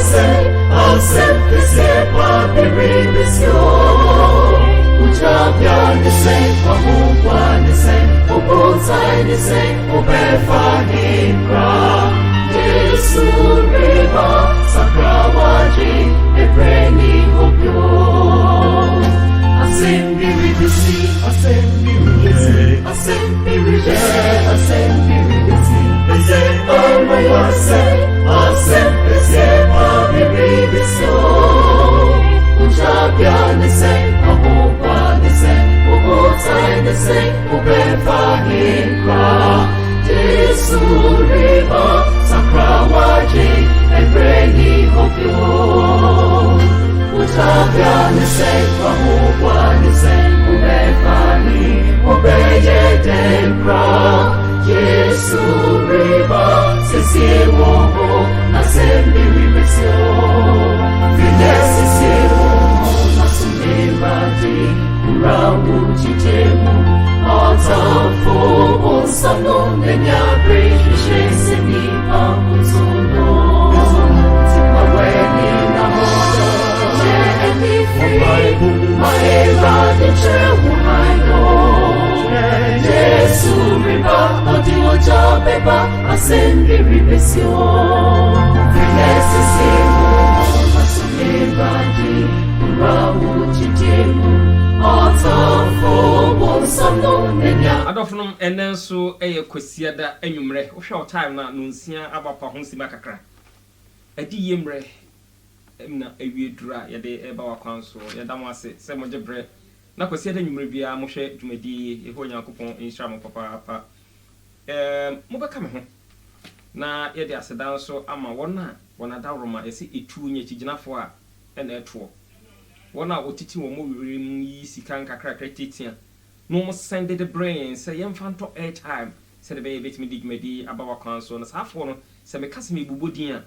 say, I'll send this here, Papi Ribisio. Ujabya ni say, Wahubwa ni say, Ubuzai ni say, Ubefa Hikra. Jesu Riba, Sakrawaji, Ebreni Hobyo. Assembly Ribisi, Assembly Ribisi, Assembly Ribisi, Assembly Ribisi. They say, oh my God, say, Assembly say, Papi Ribisio. Ujabya ni say, Wahubwa ni say, Ubuzai ni say, Ubefa Hikra. Jesu Riba, Sakrawaji, Ebreni Hobyo. Ujabya ni say, Wahubwa ni say, Ubefa Hikra. Ubeye Denkra. Jesu Riba, Sisi Woho, Assembly Ribisio. Finesse Sisi Woho, Nasumibati, Urawu Chitemu. Altafo, Osano, Nenya, Brishe, Sini, Pamusono. Tipaweni, Namoda, Jenny Free, Maera, Niche, Wuhaino. Jesu Riba, Audio Jabeba, Assembly Ribisio. Finesse Simo, Nasumibati, Urawu Chitemu. Adofnum enenso eye kwasiada anwumre wo hwe time na nonsia abapa ho sima kakra adi yemre na ewie dura ye de eba wakwanso ye da mo ase se mo jebre na kwasiada anwumre bia mo hwe dwumadi e ho nyankopon insha mo papa mo beka me ho na ye de asedan so ama wona dawroma ese etu nya chiginafo a na eto wona otiti wo mo wirim yi sika nkakra kretitia no mo send the brain say yemfanto airtime say the baby betimi digmedi abawa kwanso na safo no say me kase me bubodin a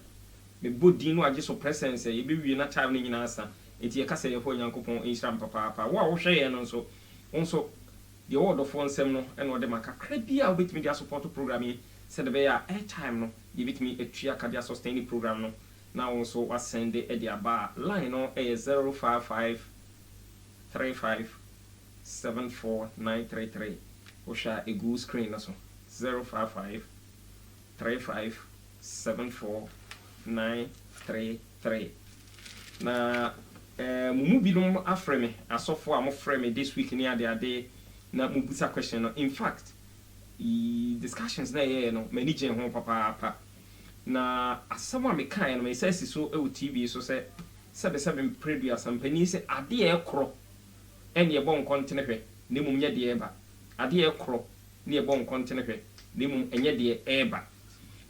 me bodin no age so presence e be wie na time ni nyina asa enti e kase ye ho nyankopon insram papa wo hwe ye no so onso the word of onsem no e no de makakra bia wo betimi dia support program yi say the baby airtime no ye betimi etua ka dia sustain program no now also was send the aba line no a 055 35 74933 osha a good screen also 055 35 74933 na mumu binom afreme asofo am frame this week near the day na mubusa question no in fact discussions na no many gen ho papa na asama me kan no me say so e TV so say sebe previous ampani say ade e kro ene e bon kontene hwe ne mum nye de e ba ade e kro ne e bon kontene hwe ne mum enye de e ba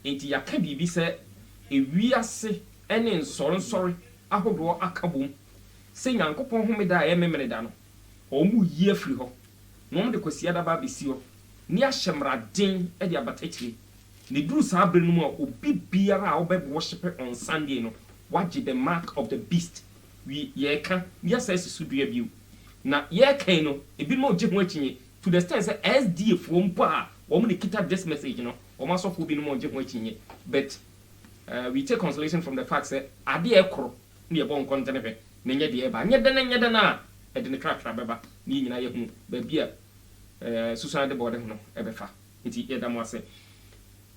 enti yaka bibi say e wiase ene nsori ahodo akabom se nyankopon homeda e memere da no o mu yi afri ho no mo de kwasia da ba besi ho ni ahyemraden e de abatachiri ne duru sa abre no mu obi biara a obebe worship on Sunday no waji the mark of the beast we ye ka ya say susudua biu na ye kan no ebi no je ho achinye to the extent say SDF won pa wo mo ne kita this message no o ma so fo bi no mo je ho achinye but we take consolation from the fact say ade ekro ne ye bon content ne nye de e ba nye de na e de ne krakra beba ni nyina ye hu ba bia susan de bode no e be fa nti ye da mo ase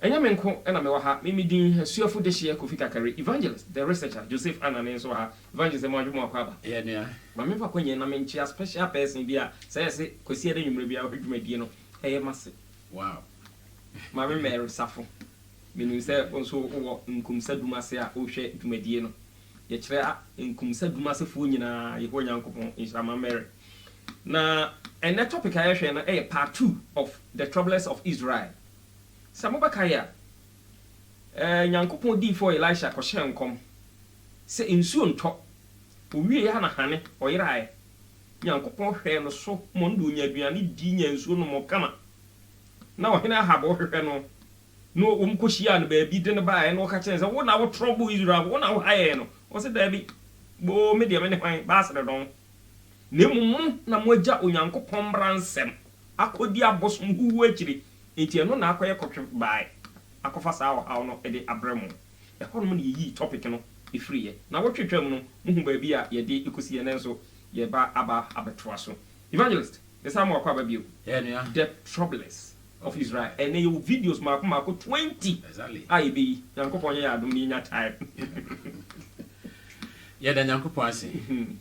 Enyamenko ena me waha mimi din suafo de hye Kofi Kakare evangelist the researcher Joseph Anane so ha evangelist mo adwo mo akwa ye ne ma me fa kwenye na me nchia special person bia say kwesi ede nwumre bia hwedwumadi no eye mase wow ma me mere safo minu se onso wo nkumsa dumase a o hwe dwumadi no ye kire a nkumsa dumase fo nyina ye ho nyankopon inshallah mere na ene topic a ye hwe na part 2 of the Troublers of Isreal Samobakaya Nyankopon di for Elisha ko hyenkom se ensuo nto owie ya na hane oyirae Nyankopon hwe no so mondo nya aduane di nya ensuo no mo kama na ohene AHAB hwe no omkohia no ba bi de ne ba e no ka chen se wo na wo trouble Israel wo na wo haye no o se da bi bo me de me ne kwan ba se don ne mum na mo agya Onyankopon bransem akodi abosom huwu akiri enti no na akoye kotwe bai akofa saa awo no e de abremu e hono mo ne yi topic no free. Now what you tell me, baby, ye did you could see an enso, ye ba aba abetraso. Evangelist, the same more probably the Troublers of Israel. And you videos Marco 20. Exactly. I be Yanko Ponya, do mean that time. Yeah, then Yanko Ponsi.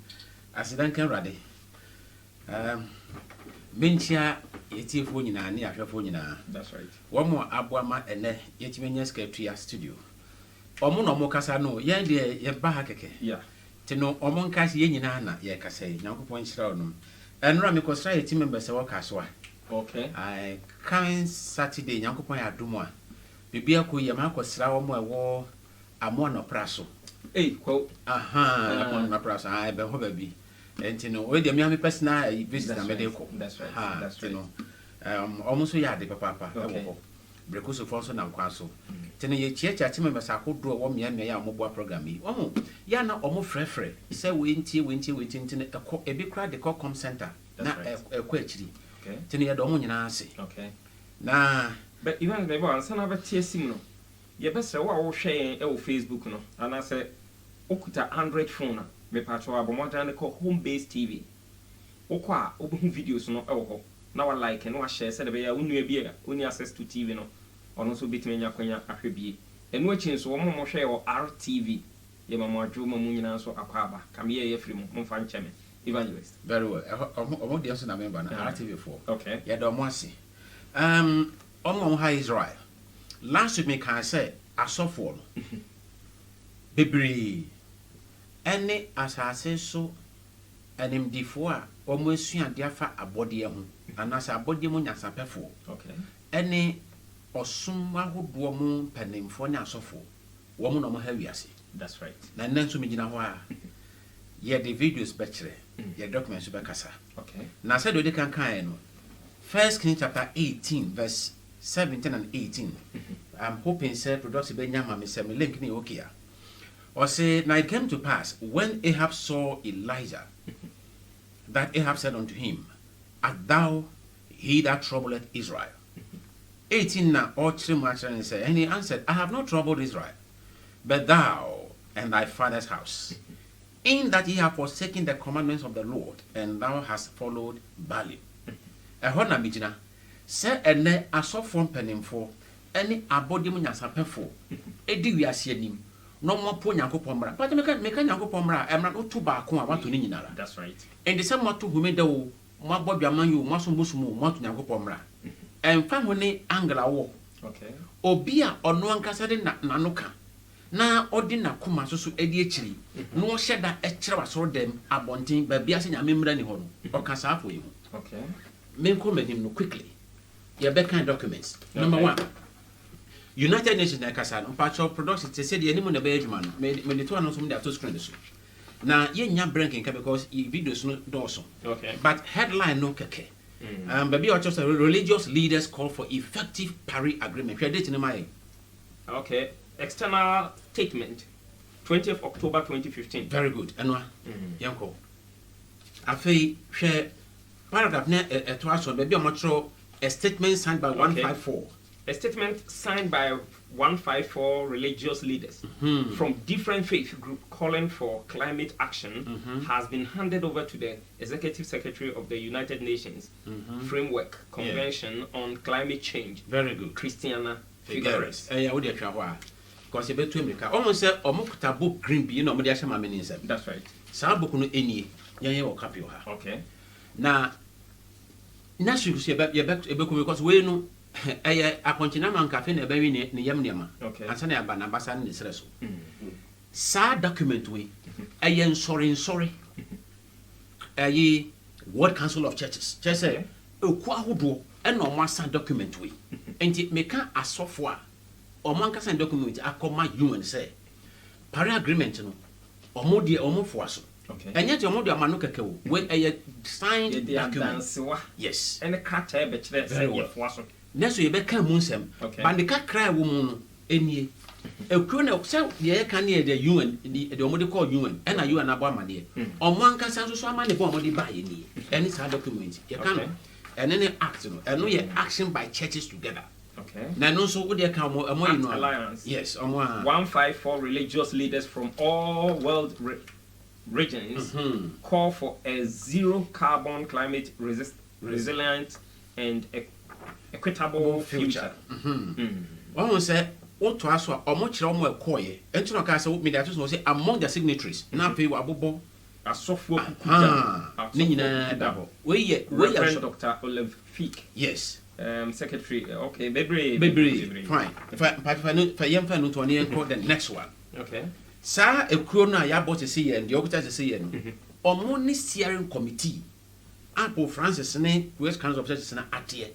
As then can ready. Minchia, yeti phone in a near phone in a. That's right. One more Abuama and yet many scripture studio. Omono Mocasano, yeah, dear, ye bahake. Yeah. Tino Omon Cas Yenina, ye case, Yanko Point. And Ramiko Society team members are Caswa. Okay. I coming Saturday, Yanko Point Adumwa. Bibiaku Yamako Srawamo war a mono praso. Eh, quote, aha, a mono praso, I be hobby. And you know, where the Miami person I visit a medical. That's right. That's right. Almost a yard, papa. Okay. Brecuso Fonson and Quaso. Ten ye church at members I could draw 1 year mobile program. Oh, Yana almost free. Say winty, a big crowd the Cocom Center. Not a quetchy. Okay. Ten year dominion say. Okay. Nah, but even the one, son of a tear signal. Ye best say what share Facebook no. And I say, Okuta 100 phone. Me patro abomota call home based TV. Okwa obu videos no ewo na wa like no wa share say be ya unu ebie uni access to TV no ono so bitime nya kwanya ahwebie enu achi nso wo mo hwe wo RTV ye mama adwo mo nyina nso akwaba kame ye free mo mfa ncheme Evangelist. Very well. Omo dey so na member na RTV 4. Okay. Yeah do mo ase. Omo ha Israel. Last week me can say asofo no. Bebre any asase so animdifo a omo asuade afa abode ho anasa abode mo nyasapefo. Okay. Any osum ahodo mo panimfo nya asofo wo mo no mo ha wiase. That's right. Na nanso me gina ho a ye the videos bechere ye documents be kasa. Okay. Na said we kan kan no 1 Kings chapter 18 verse 17 and 18. I'm hoping say production be nyama me say me link ni okay a. Or say, now it came to pass, when Ahab saw Elijah, that Ahab said unto him, art thou he that troubleth Israel? 18 now, all three much and said, and he answered, I have not troubled Israel, but thou and thy father's house, in that ye have forsaken the commandments of the Lord, and thou hast followed Baalim. Ehona mijina, say ene asofo mpanimfo, any abodimu nyasapefo, edi wiase anim. No more poor Yankopomra. But make Yankopomra, I'm not too back on what to Ninara. That's right. And the same to whom do my Bobby among you, Massum Busmu, want to Yankopomra. And family Angela war. Okay. Obia or no one Casadin Nanoka. Na ordina kuma so ediachiri. No shed that extra saw them abonting by biasing a member any home or casa for you. Okay. Men come him quickly. Your back kind documents. Number 1. United Nations na kasa no patcho production say the animal na be adwuma no me the two anonso me dey to screen so na ye nya breaking because videos no doso. Okay. But headline no keke. Baby or just religious leaders call for effective Paris agreement. Where date na okay. External statement 20th October 2015. Very good. Anwa. Yanko. Afei share paragraph na to aso baby o matro a statement signed by 154. A statement signed by 154 religious leaders from different faith groups calling for climate action has been handed over to the Executive Secretary of the United Nations Framework Convention on Climate Change. Very good. Christiana Figueres. Because you bet to America. Almost say Omokuta book green be no media shama meaning. That's right. Sa book no eni yanye wo copy ha. Okay. Na should say because we no a continent man cafe na baby ne yam nema. Okay. And sana ba na basa ne sere so. Sa document we ayen sorry. World Council of Churches. Just say e kwa hodo e no mo sa document we. Enti meka asofo a o man ka sa document akoma UN say Paris agreement no omo de omo fo aso. Okay. And yet your mother man no keke wo we signed document. Yes. And the character be chere say ye fo aso. Neso ye be kan mu nsem but the kakra wo mu no enie ekuro na say ye kan ne the UN the omode call UN and na UN abo amade omo anka san so amane bo omode ba ye ni any sa document ye kan and any act no and no ye action by churches together Okay. Na no so wo de ka mo alliance. Yes, 154 religious leaders from all world regions call for a zero carbon climate resilient and equitable future. One say what to ask or much more koye. Entino ka say mediators will say among the signatories. Na pe wa bobo asofo kukuja. Ni nyina dabo. We Dr. Olive Fick. Yes. Secretary. Okay, Bebre. Fine. If I no to the next one. Okay. Sa ekuro na ya bot se ye and the okita se ye no. Omo ni steering committee. Apple Francis ne West Council of Churches na atie.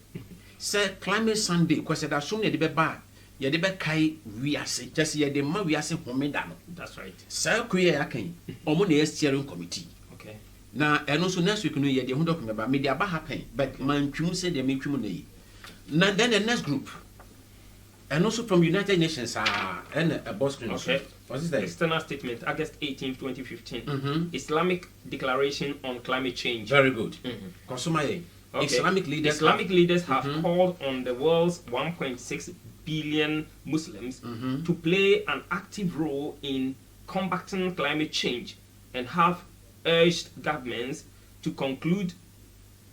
Say climate Sunday kwese da so ne de be ba ye de be kai wiase just ye de ma wiase homeda no. That's right. Sa kuye akan omo na steering committee. Okay. Na eno so next week no ye de ho document ba me de aba happen but man twum say de me twum na yi. Na then the next group and also from United Nations and a Boston. Okay. What is that? External statement, August 18, 2015. Islamic Declaration on Climate Change. Very good. Okay. Islamic leaders have called on the world's 1.6 billion Muslims to play an active role in combating climate change and have urged governments to conclude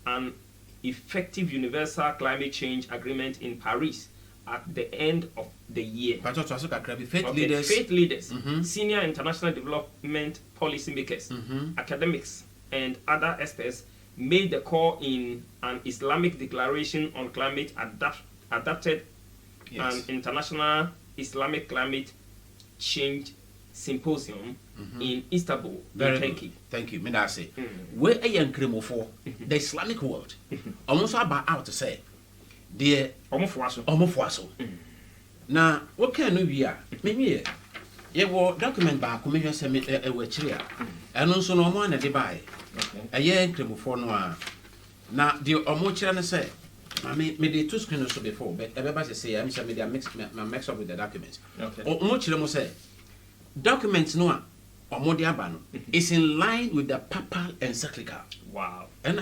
an effective universal climate change agreement in Paris at the end of the year. Faith leaders, senior international development policymakers, academics, and other experts made the call in an Islamic Declaration on Climate adapted an international Islamic climate change symposium in Istanbul, Turkey. Thank you. Me say, where a young cremo for the Islamic world, almost about out to say, dear Omofuaso. Now, what can we are? Maybe ye will document back, commission semi a wetria, and also no one at the buy. A year cremo for no. Now, the Omochana say, I made the two screens before, but everybody say, I'm sure I mix up with the documents. Omochana say, documents no Omodiabano is in line with the papal encyclical. Wow. And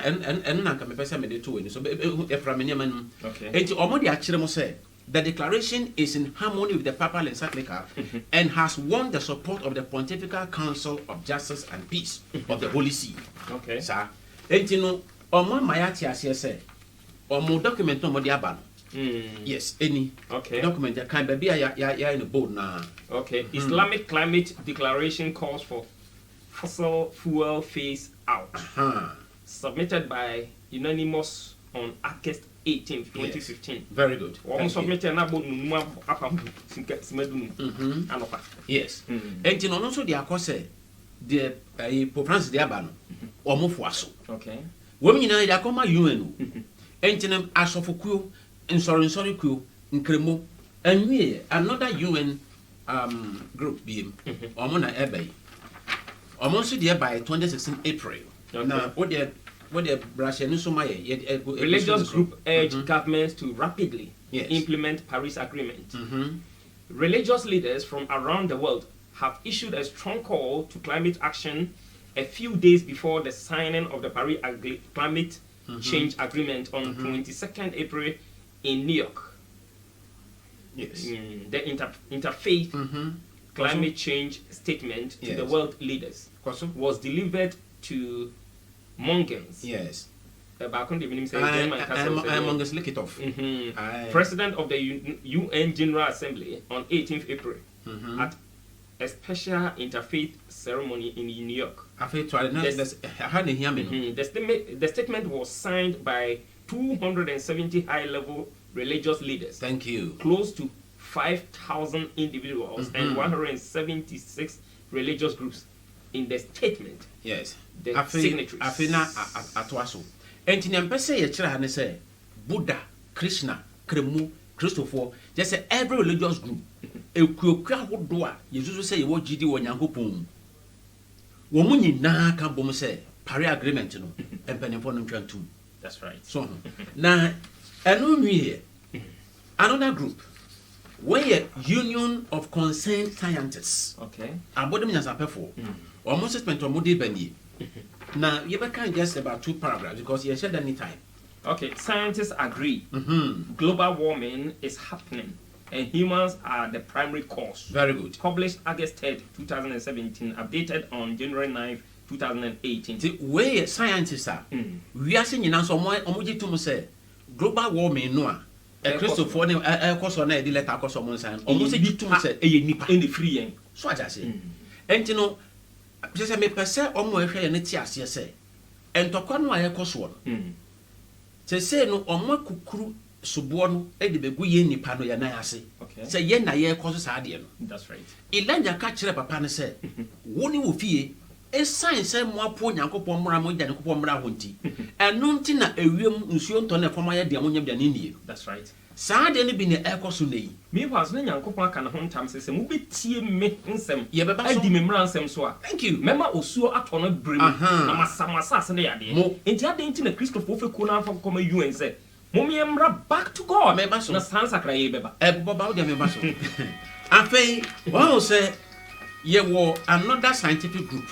na ka me pesa me de to we so e fra me nyama. Okay. Enti omodi akire mo say the declaration is in harmony with the papal encyclical and has won the support of the Pontifical Council of Justice and Peace of the Holy See. Okay. Sir. Enti no omo mayati ase say omo document no omodi aba no. Yes, any document that can be ya in the board now. Okay. Islamic Climate Declaration calls for fossil fuel phase out. Submitted by unanimous on August 18, 2015. Yes. Very good. Submitted yes. And you also the accuse the Pope Francis the Abano or Mofuaso. Okay. Women in the Coma UN. Entinum Asofuku. Sorry, crew in Cremo, and we another UN group being Omona Ebe. Almost there by 2016 April. Now, what the Russian religious group urged governments to rapidly implement Paris Agreement. Religious leaders from around the world have issued a strong call to climate action a few days before the signing of the Paris Climate Change Agreement on 22nd April in New York. Yes. The Interfaith climate change statement to the world leaders was delivered to Mongens. Yes. President of the UN General Assembly on 18th April at a special interfaith ceremony in New York. The statement was signed by 270 high-level religious leaders. Thank you. Close to 5,000 individuals and 176 religious groups in the statement. Yes. The signatories. Afina atwaso. Enti nyempese ye kire ha ne say Buddha, Krishna, Kremu, Christopher, just say every religious group ekuokua hodo a Yesu say ye wo gidi wo Nyankopon. Wo mu nyina ka bom say Paris Agreement no empanimfo no ntwantum. That's right. So now another group where Union of Concerned Scientists. Okay. Abodem nyasapefo. Almost spent on modi bani. Now you can just about 2 paragraphs because you said any time. Okay, scientists agree. Global warming is happening, and humans are the primary cause. Very good. Published August 3rd, 2017, updated on January 9th, 2018. The way scientists are, we are seeing now some to say global warming no. Christopher ne ekoso na e di letter akoso mo nsan. Omo se gitu say e nipa in the free yen. So aja say. Enti no se me pese omo ehwe ye ne ti ase say. Entokwa no ayekoso no. Se no omo kukuru subo no e de begu ye nipa no ye na ase. Say ye na ye ekoso sa ade no. That's right. Ilanja ka kire papa ne say woni wo fie e science mo apo nyankopon mra mo gya nyankopon mra honti eno nti na ewiem nsuo nto na fama ye de mo nyam de ne nie. That's right. Saa de ne bi ne ekoso nei me was ne nyankopon aka na ho ntam se mo betie me nsem ye beba so adi me mra nsem so a. Thank you. Mema osuo ato no brem na masamasa ase ne yade enti ade nti na Christopher ofeku na afa koma UN say mo me mra back to God meba so na sansa kra ye beba baba o de meba so afei won say ye wo another scientific group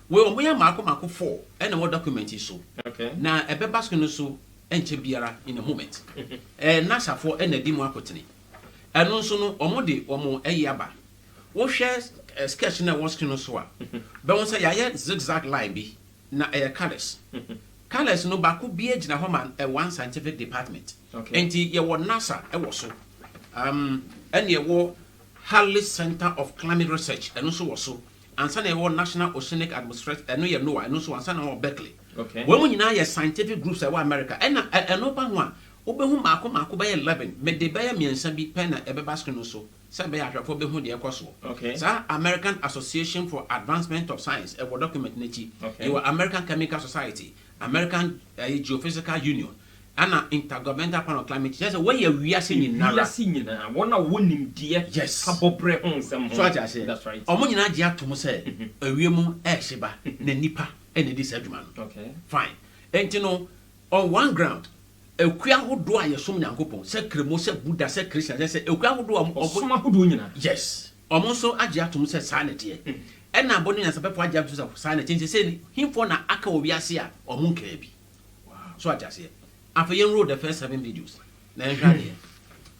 we o moya mako 4 and what document is so okay na ebeba so no so enche biara in a moment NASA for and edi mu akotene eno so no omode omo eyaba wo hwe sketch na wo screen so a be won say ya zigzag line bi na colors colors no ba ko bi agina ho man one scientific department enti ye wo NASA e wo so and ye wo Harley Center of Climate Research and also ansa na ye National Oceanic Administration eno ye NOAA and also ansa na Berkeley. Okay. When we now scientific groups in America and oba one obehu mako by 11 me de by miensa bi pen na ebeba screen so say be ahwefo behu de ekoso. Okay. So American Association for Advancement of Science e wo document nechi. Okay. You American Chemical Society, American Geophysical Union and Intergovernmental Panel on Climate Change. Just where we are seeing now. We are seeing now. One of winning dear. Yes. Abobre on some. So I say that's right. Omo nyina dia to mo say ewiemu e heba na nipa ene dis adwuma no. Okay. Fine. Enti no on one ground ekua hodo a yesom nyankopon se kremo se buddha se christian se ekua hodo osoma hodo nyina. Yes. Omo so age atom se saa ne de. Ena abonu nya sapepo age atom se saa ne tinse se himfo na aka obi ase a omo nka bi. Wow. So age ase. After you enroll the first 7 videos. Na ehwade.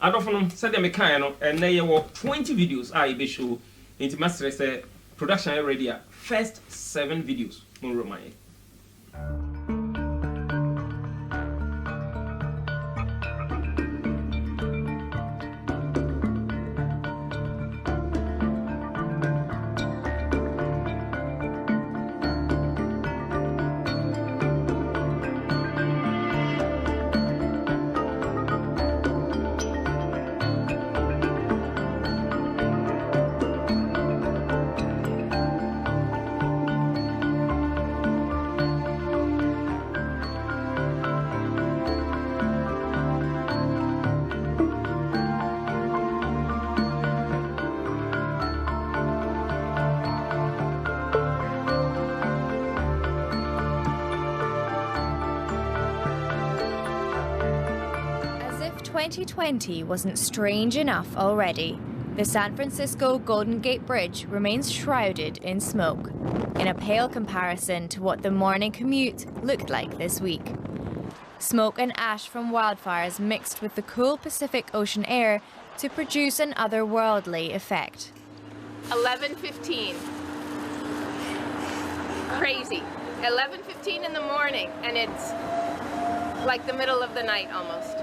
Adofo said them kind no and na ye wo 20 videos I be show into master say production already first 7 videos mo remind. As if 2020 wasn't strange enough already, the San Francisco Golden Gate Bridge remains shrouded in smoke, in a pale comparison to what the morning commute looked like this week. Smoke and ash from wildfires mixed with the cool Pacific Ocean air to produce an otherworldly effect. 11:15. Crazy. 11:15 in the morning, and it's like the middle of the night almost.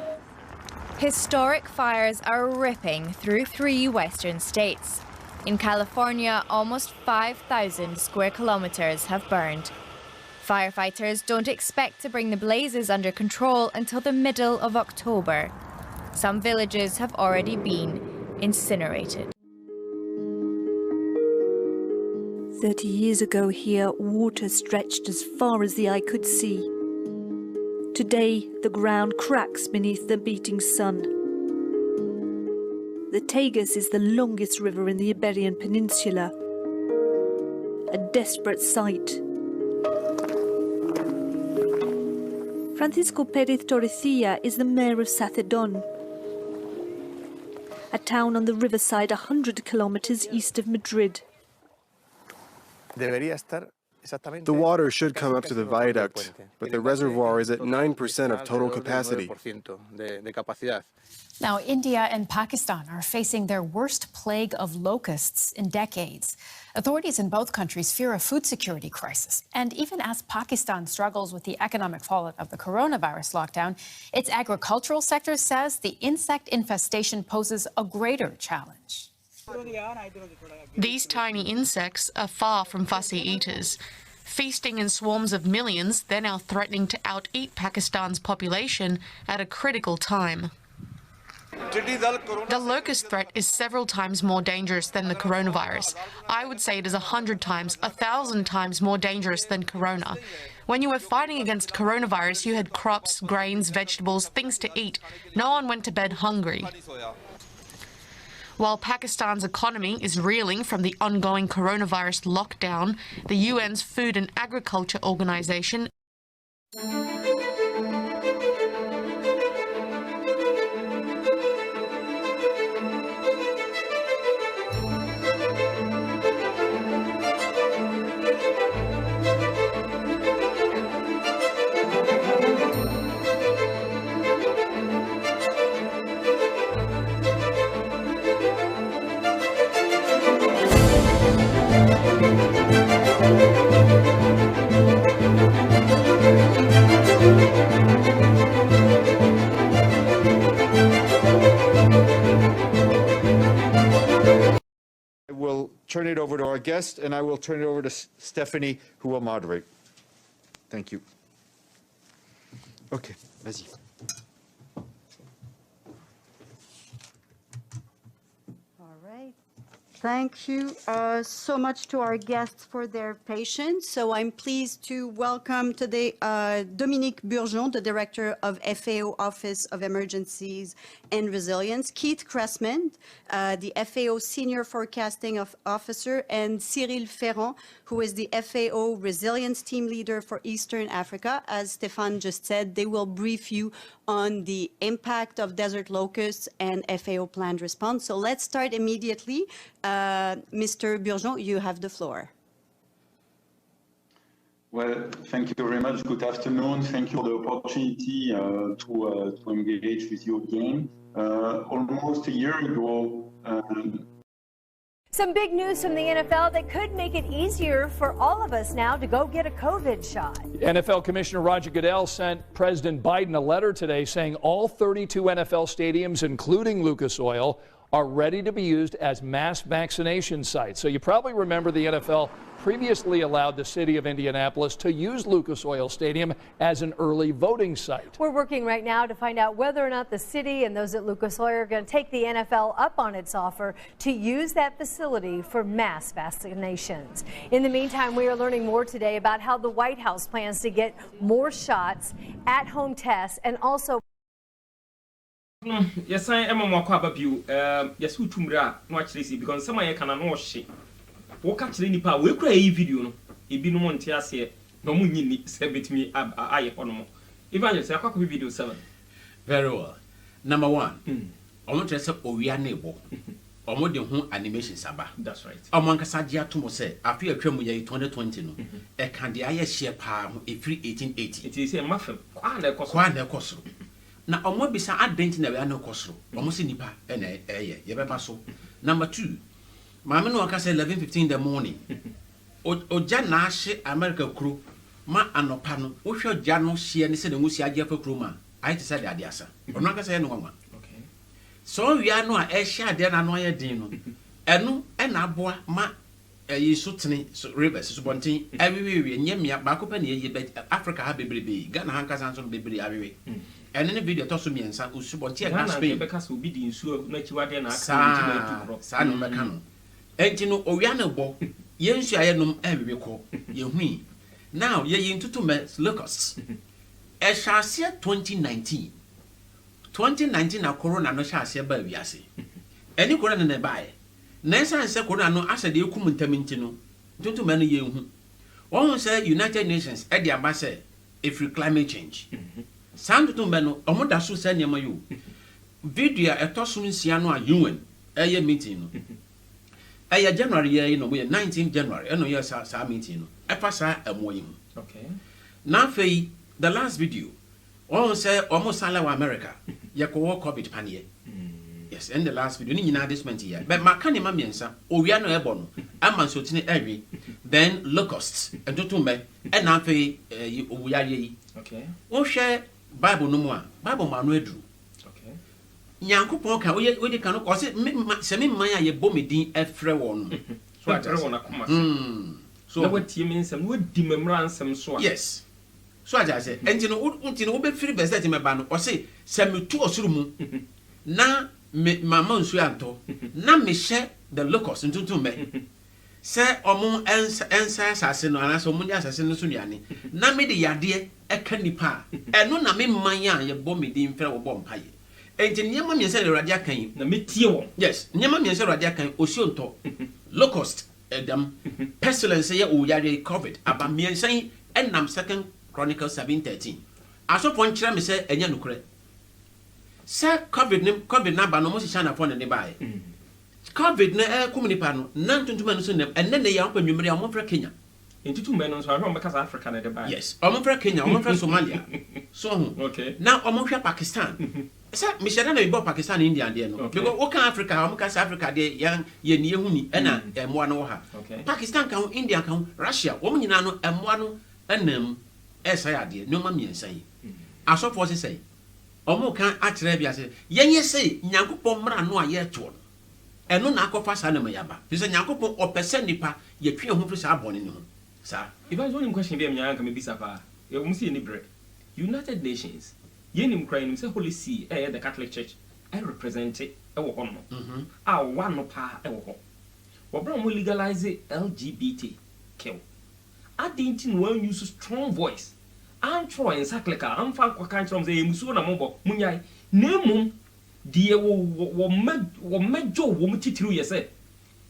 Historic fires are ripping through 3 western states. In California, almost 5,000 square kilometers have burned. Firefighters don't expect to bring the blazes under control until the middle of October. Some villages have already been incinerated. 30 years ago here, water stretched as far as the eye could see. Today, the ground cracks beneath the beating sun. The Tagus is the longest river in the Iberian Peninsula. A desperate sight. Francisco Pérez Torrecilla is the mayor of Sacedón, a town on the riverside 100 kilometers east of Madrid. Debería estar The water should come up to the viaduct, but the reservoir is at 9% of total capacity. Now, India and Pakistan are facing their worst plague of locusts in decades. Authorities in both countries fear a food security crisis. And even as Pakistan struggles with the economic fallout of the coronavirus lockdown, its agricultural sector says the insect infestation poses a greater challenge. These tiny insects are far from fussy eaters. Feasting in swarms of millions, they're now threatening to out-eat Pakistan's population at a critical time. The locust threat is several times more dangerous than the coronavirus. I would say it is 100 times, 1,000 times more dangerous than corona. When you were fighting against coronavirus, you had crops, grains, vegetables, things to eat. No one went to bed hungry. While Pakistan's economy is reeling from the ongoing coronavirus lockdown, the UN's Food and Agriculture Organization turn it over to our guest, and I will turn it over to Stephanie, who will moderate. Thank you. Okay, vas-y. All right. Thank you so much to our guests for their patience. So I'm pleased to welcome today Dominique Bourgeon, the Director of FAO Office of Emergencies and Resilience, Keith Cressman, the FAO Senior Forecasting Officer, and Cyril Ferrand, who is the FAO Resilience Team Leader for Eastern Africa. As Stéphane just said, they will brief you on the impact of desert locusts and FAO planned response. So let's start immediately. Mr. Bourgeon, you have the floor. Well, thank you very much. Good afternoon. Thank you for the opportunity to engage with you again. Almost a year ago, some big news from the NFL that could make it easier for all of us now to go get a COVID shot. NFL Commissioner Roger Goodell sent President Biden a letter today saying all 32 NFL stadiums, including Lucas Oil, are ready to be used as mass vaccination sites. So you probably remember the NFL previously allowed the city of Indianapolis to use Lucas Oil Stadium as an early voting site. We're working right now to find out whether or not the city and those at Lucas Oil are going to take the NFL up on its offer to use that facility for mass vaccinations. In the meantime, we are learning more today about how the White House plans to get more shots, at-home tests, and also yes, I am more about you. Yes, who tumra no actually because some I can no she. Wo catch the nipa we kura e video no. E bi no monte ase no munyi ni se betimi aye hono. Even you say akwa video 7. Very well. Number 1. Omo tell say owia na ebo. Omo de ho animation saba. That's right. Omo nkasa dia to mo say afi atwa mu ye 2020 no. E kan de aye share pa e free 1880. It is a mafem. Kwa na ekoso. Na omo bisa adent na we na ekosoro. Omo se nipa e na ye beba so. Number 2. Mama no aka say 11:15 in the morning. Oja na ahye America kro ma anopa no. Wo hwe oja no hye ne se ne ngusi age fa kro ma. Ai te say de ade asa. Ono aka say no nwa. Okay. So we are no a hye ade na no aye din no. Eno e na aboa ma yesu tene rivers so bonten awewe nyamia ba ko pa ne ye Africa ha bebrebe Ghana hankasa so bebrebe awewe. And in the video, toss me and San Usubontia can speak because we be the insure, not you are then. San Macano. Entino Oriana Bo, Yensu Ianum every call, Yehui. Now, ye into 2 months, locusts. As shall see 2019. 2019, a corona no shall see by Viasi. Any corona nearby. Nessa and Secora no as a deal Cumuntamintino. Don't too many you. One say United Nations at the ambassador if you climate change. Santo Tumbano, Omoda so send you. Video a tossum siano a UN, a meeting. January, you know, we are 19th January. I know yes, our meeting. I pass a morning. Okay. Now, the last video, almost America, you could walk COVID panier. Yes, and the last video, you know, this month here. But my canny mammiansa, or we are no ebon, I'm on Sotini every, then locusts, and Totumbe, and now we are ye. Okay. Oh, share Bible no more, Bible man drew. Okay. Yanko Ponka, we cannot cause it, Semi Maya, ye bomidin, a free one. So I don't want to come. So what you mean, some would demembrance some sort. Yes. So I say, and you know, be free best that in my ban, or say, send me 2 or 3 na me mama nsu anto na me share the locust into me say omo ensa asase no ana so mo ni asase no so nuane na me de yade e ka nipa eno na me man ya ye bo me din fere wo bo mpaye enti nyema me se radio kan na me tie wo yes nyema me se radio kan osio nto locust edam pestilence ye o yade covid aba me nsan enam 2 Chronicles 7:13 aso pon kire me se enya nukure. Sir, COVID number no most shine upon any buy. COVID na communipa no nan tuntum no so nem and then they are open numere amon fra Kenya. Into 2 men so I don't because Africa na dey buy. Yes, amon fra Kenya, amon fra Somalia. So okay. Now amon fra Pakistan. Sir, me share na we Pakistan India and there no. Because o kan Africa, amon ka Africa dey yan ye nie huni e na emoa no ha. Pakistan kan India kan Russia, wo nyina no emoa no enam esa ya de no ma mi ensan yi. Aso for say omo kan akyere bia se yenye sei nyankopon mra no a ye to eno na akofa sa na mayaba se nyankopon opese nipa ye twe ho firi sa abone ne ho sa if I want question be am kan me bisa fa ye mu see ni bre United Nations ye nim kra nim se Holy See the Catholic Church I represent it e wo ho no a one no pa e wo ho wo bra mo legalize LGBT kill adinti no use strong voice I'm trying encyclical. I'm fan kwa kanchom say musuo na mobo munyai nemum die wo mejo wo mutitiru yese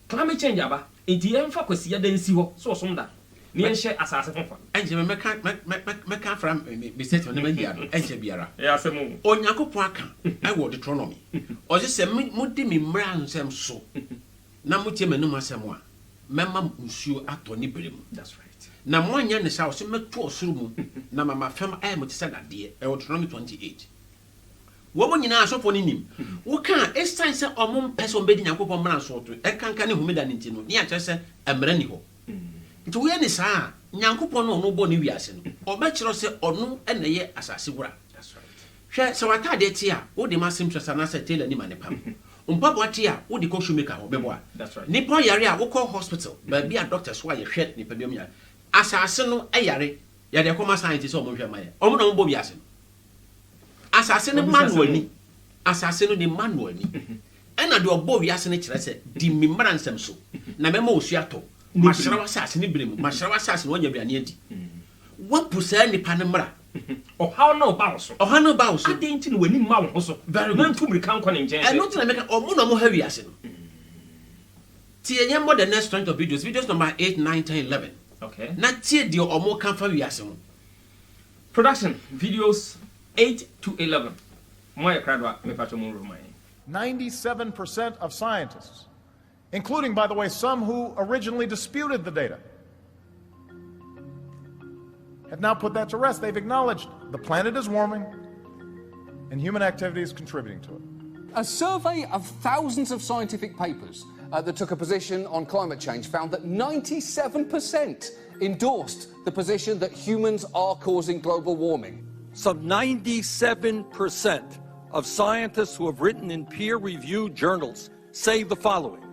climate change aba enti emfa kwasi ya dan si ho so som da ne enhye asase fonfa enje me kan from me set on me dia no enje biara ya asemu Onyankopon aka I wo Deuteronomy o se mudi mi mra nsem so na mutie manum asem a mema musuo ato ni berem. That's right. Na mwanya ne sa so meto osuru mu na mama fam mo te sada de e Deuteronomy 28 wo mo nyina asofo ni nim wo kan estan se omom person be di Nyankopon mra so to e kanka ne homeda ni ntino ni a kire se emra ni ho nti wo ye ne sa Nyankopon no bo ne wiase no oba kire se onu ene ye asase wura. That's right. Hwe se wata de ti a wo de masem twesa na se tele ni mane pam umpa bwati a wo de ko shoemaker ho bebo a. That's right. Ni po yare a wo call hospital ba bi a doctors wa ye hwe ni pedom ya asase no ayare ya de koma scientist o mo hwe maye o mo no bo biase asase no manual ni asase no ni manual ni ena de obo wiase ne kire se di mimra nsem so na mema osuato mashara wasase ni bremu mashara wasase no nya biane adi wapusa ni panemra o how no bounce o how no bounce adenti no wani ma wo so very good tumri kan kwa ne njen eno tena meka o mo no mo ha wiase no ti enye mo the next strength of videos number 8 9 10 11. Okay. Na tie de omo kan fa wiase mo. Production videos 8 to 11. Moya kradwa me pato mo room 97% of scientists, including by the way some who originally disputed the data, have now put that to rest. They've acknowledged the planet is warming and human activity is contributing to it. A survey of thousands of scientific papers that took a position on climate change found that 97% endorsed the position that humans are causing global warming. Some 97% of scientists who have written in peer-reviewed journals say the following: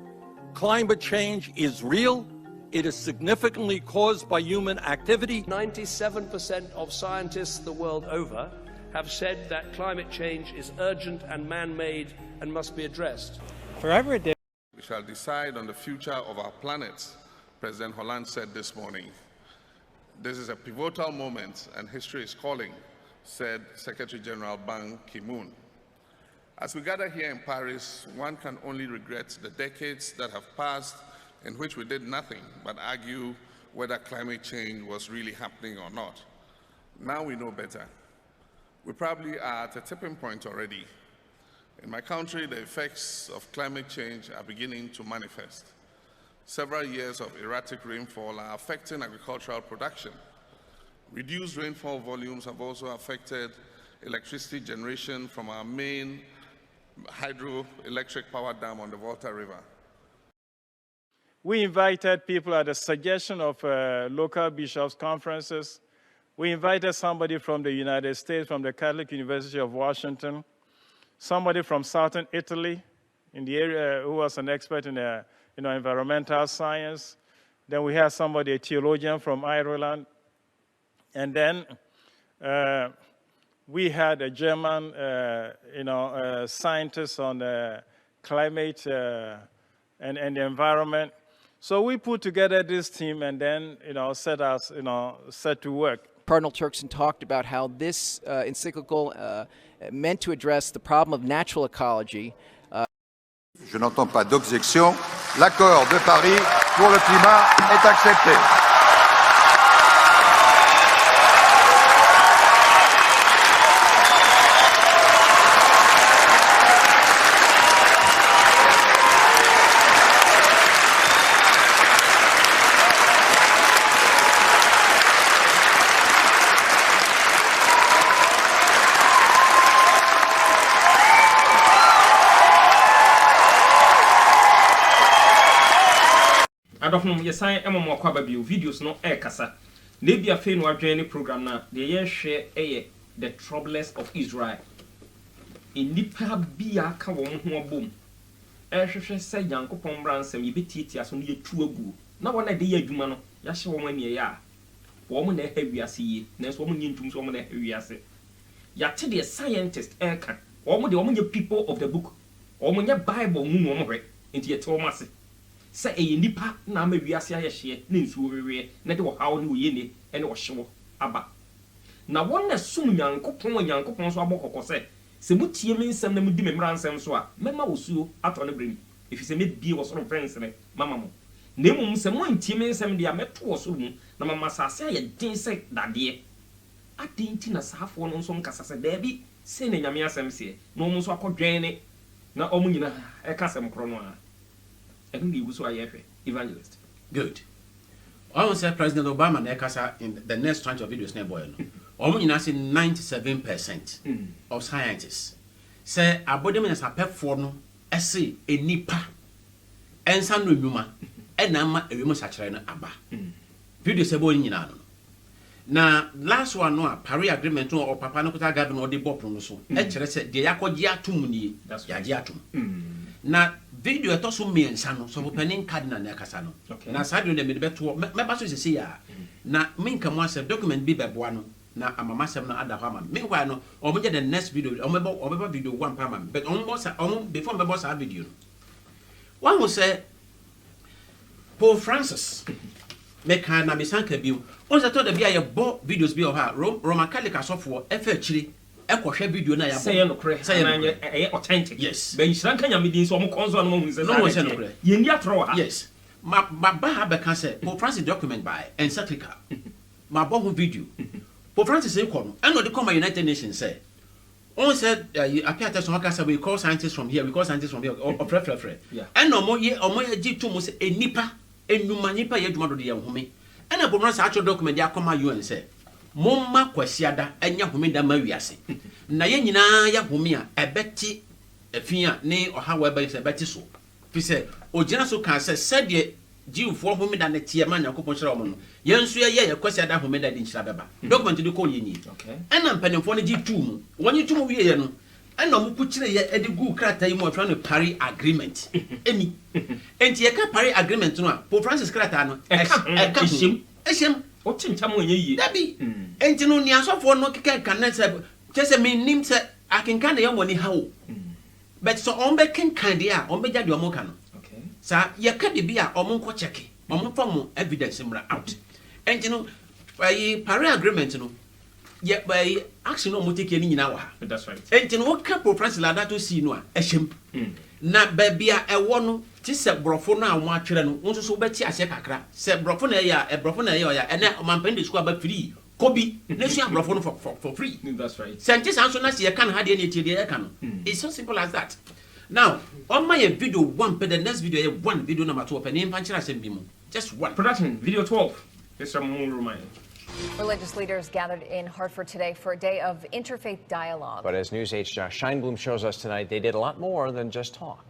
climate change is real, it is significantly caused by human activity. 97% of scientists the world over have said that climate change is urgent and man-made and must be addressed. Forever a day. We shall decide on the future of our planet, President Hollande said this morning. This is a pivotal moment and history is calling, said Secretary General Ban Ki-moon. As we gather here in Paris, one can only regret the decades that have passed in which we did nothing but argue whether climate change was really happening or not. Now we know better. We probably are at a tipping point already. In my country, the effects of climate change are beginning to manifest. several years of erratic rainfall are affecting agricultural production. Reduced rainfall volumes have also affected electricity generation from our main hydroelectric power dam on the Volta River. We invited people at the suggestion of local bishops' conferences. We invited somebody from the United States, from the Catholic University of Washington, somebody from southern Italy in the area who was an expert in environmental science. Then we had somebody, a theologian from Ireland. And then we had a German, scientist on climate and the environment. So we put together this team and then, set to work. Cardinal Turkson talked about how this encyclical meant to address the problem of natural ecology. Je n'entends pas d'objection. L'accord de Paris pour le climat est accepté. Adofno yesan emmo kwa babio videos no kasa na bia fe no adwen program na de ye hwe the Troublers of Isreal enipa bia ka wo ho abom hwehwe se Yankopon bransem yebetiti aso no yetu agu na wona de ye adwuma no ya hye wo mani ya wo mo na hawiase ye na so wo mo nyintum so wo mo na hawiase ya te de scientist ka wo mo de wo mo nye people of the book wo mo nye Bible mu mo hwe enti ye te wo mase say a nipa na ma wiase ayehye na nsuo wewe na de wo hawo ne oyene ene wo hyewo aba na wona sum Yankopon so abokoko se mutie me nsem na mudi me mra nsem so a mema wosuo ato ne brem efi se me bie wo so no friends ne mama mo na emum se mo ntie me nsem de a meto wo so mu na mama sase aye den se dade adenti na safo no nso nkasa se da bi se ne nyame asem se na omu so akodwen ne na omu nyina e kasem kro no a evangelist. Good. I will say President Obama in the next tranche of videos never know. 97% of scientists say abodem as a pep for no essay a nipa and san no numa and nama a woman such aba. Video sebo ni no. Na last one no Paris agreement or papa no kuta governor de bopro so. E kire se de yakogye atum ni ya gye atum. Na video to so me nsa no so opening cardinal na kasa no na sadio de me beto me ba so sese ya na me nka mo asem document bi beboa no na amama sem no ada hama me kwa no omoje the next video omeba video one pa man but before me boss video no one will say Pope Francis me kan na me sanka bi on se to da bia ye bo videos bi o ha Roman Catholic asofo efa chiri ekohwe video na ya say no kre say na authentic yes ben shranka nyamedin so mo konzo no mo no say no kre ye ndi atro ha yes ma ha be kan say Pope Francis document by encyclical ma bo ho video Pope Francis say ko no and no dey come United Nations say on said appear to some say we call scientists from here or prefer and no mo ye gi to mo say enipa enuma nipa ye dwuma do de ye home and Pope Francis actual document ya come UN say momma kwasiada anya homeda ma wiase na ye nyina ya home a ebeti afia ne ohawa ba se ebeti so fi se ogina so kan se sede jiwfo homeda ne tie ma Yakobon kyerɛ omo no ye nso ye kwasiada homeda de nkyira beba document de ko ye ni ɛna mpanimfo ne gi tum wonye tum wie ye no ɛna mo ku kyerɛ ye edi gu krata yi mo afra no Paris agreement emi enti ye ka Paris agreement no a Pope Francis krata no ɛhyem o chincham onye yi dabi enti no ni asofo no keka kan na se chese me nim se akenkan de yamoni hawo but so on be kenkan de a on be jade omo ka no okay sa ye ka de bi a omo nko check omo form evidence mra out enti no Paris agreement no ye by action no mo take ni nyina wa ha that's right enti no ka Pope Francis la to see no a ehyem na ba bia ewo no ti se brofo no a mo atwere no nso so beti ase kakra se brofo na ya brofo na ya ene omampan de school ba free kobi na su brofo no for free that's right scientists also na se ye kan ha de na tie de ye kan it's so simple as that Now, on my video 1, but the next video, 1 video number 2, just one. Production, video 12. Religious leaders gathered in Hartford today for a day of interfaith dialogue. But as News 8's Josh Scheinblum shows us tonight, they did a lot more than just talk.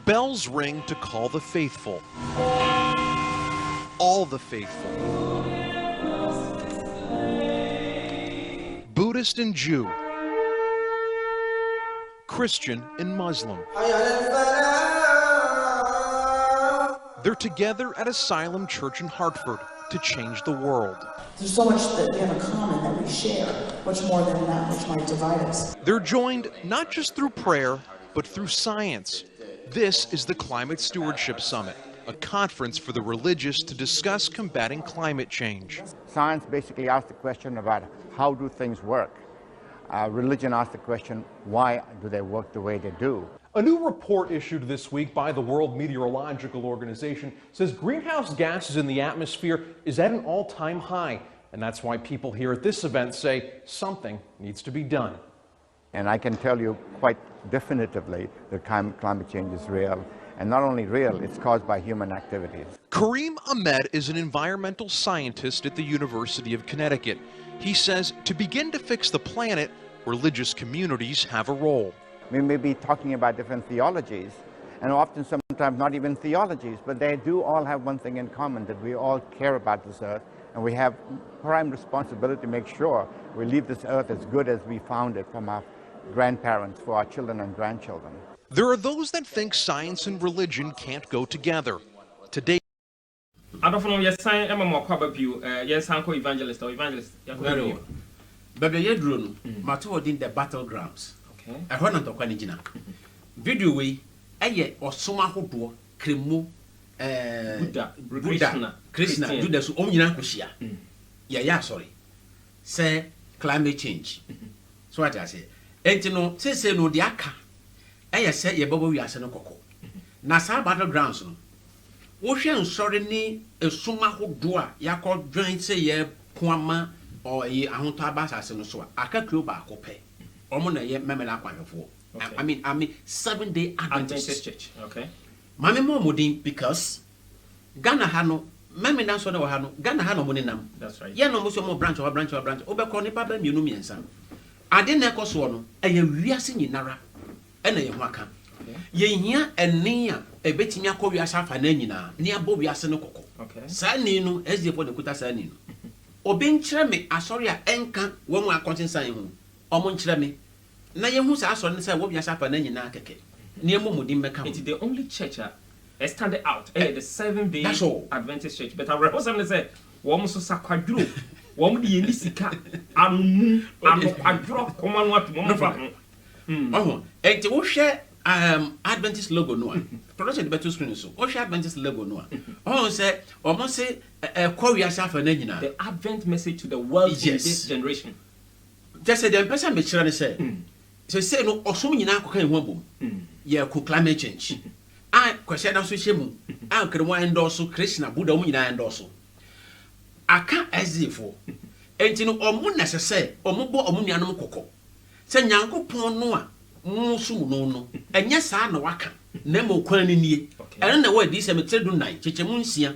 Bells ring to call the faithful. All the faithful. Buddhist and Jew. Christian and Muslim. They're together at Asylum Church in Hartford to change the world. There's so much that we have in common that we share, much more than that which might divide us. They're joined not just through prayer, but through science. This is the Climate Stewardship Summit, a conference for the religious to discuss combating climate change. Science basically asks the question about how do things work. Religion asks the question, why do they work the way they do? A new report issued this week by the World Meteorological Organization says greenhouse gases in the atmosphere is at an all-time high, and that's why people here at this event say something needs to be done. And I can tell you quite definitively that climate change is real, and not only real, it's caused by human activities. Kareem Ahmed is an environmental scientist at the University of Connecticut. He says to begin to fix the planet, religious communities have a role. We may be talking about different theologies, and often sometimes not even theologies, but they do all have one thing in common, that we all care about this earth, and we have prime responsibility to make sure we leave this earth as good as we found it from our grandparents, for our children and grandchildren. There are those that think science and religion can't go together. Today, I don't know, yes, I am a more probable, yes, Uncle Evangelist or Evangelist. Very well. But the Yedrun, Matu in the battlegrounds. I heard not Kwanijina. Video way, aye, or Soma Hopo, Kremu, Buddha, Krishna, do the Omina Kushia. Yeah, sorry. Say climate change. So what I say. And you know, say no diaka. I say ye bobo ya seno koko. Na sa battlegrounds no. Wo hwe nsori ni esuma hodoa ya ko dwan say ye poama or ye ahonto abasa no so aka kro ba akopɛ. Omo na ye memela kwanhwefo. I mean 7-day Adventist church. Okay. Mame mo modin because Ghana ha no meme na so na wo ha no Ghana ha no mo nenam. That's right. Ye no mo so mo branch obekɔ nipa ba mienu miensa. Ade na ekoso no eye wiase nyinara ena ye ho aka. Ye hia ene a ebetimi akɔ wiase afa na nyina ne abo wiase no kokɔ. Okay. Sa ni no SDF de kuta sa ni no. Obi nkyerɛ me asɔre a enka wo mu akɔntensan ho. Omo nkyerɛ me na ye hu sa asɔre ne sa wo wiase afa na nyina keke. Ne emu mudin meka. It's the only church standing out. The 7-day Adventist church. But I remember something say, "Womu so sakwaduro, womu di yeni sika, anu kwaduro komanu atu womu fa." Oh, enti wo hwe Adventist logo no a. Production the better screen so. Wo hwe Adventist logo no a. Oh say, omo say kwa wiase afa na nyina. The Advent message to the world in this generation. Just say the person me kire ne say. Say no osom nyina akoka ehu abom. Ye ko climate change. I kwese na so hyemu. I kremo endorse Krishna Buddha mu nyina endorse. Aka azifo. Enti no omo necessary omo bo omo nuanom kokko. Se Nyankopon no a musu no enye saa na waka na mo kwan ni nie. Eno na we di se metredu nai chechemu nsia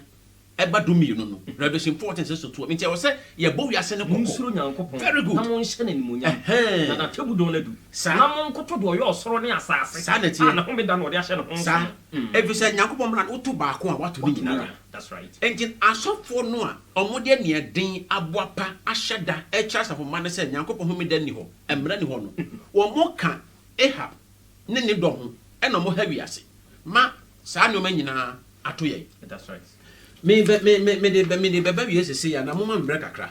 eba do mienu no. Revelation 14:2. Me tell we say ye bo wiase ne kokko. Musuro Nyankopon. Very good. Na mo nhye na nimunya. Na tebudo na du. Na mo nkoto do yo osoro ne asase. Sa na tie. Na ho me da no de ahye no ho. Sa. Every say Nyankopon mra otu ba ko a wato ni nyina. That's right. Engine asofo no a omode ne den aboapa ahyeda echasafo man say Nyankopon hu me da ni ho. Emra ni ho no. Wo mo ka AHAB ne ne do ho e no mo ha wiase. Ma sa no ma nyina ato ye. That's right. Me de baba wiase say ya na mo ma mbra kakra.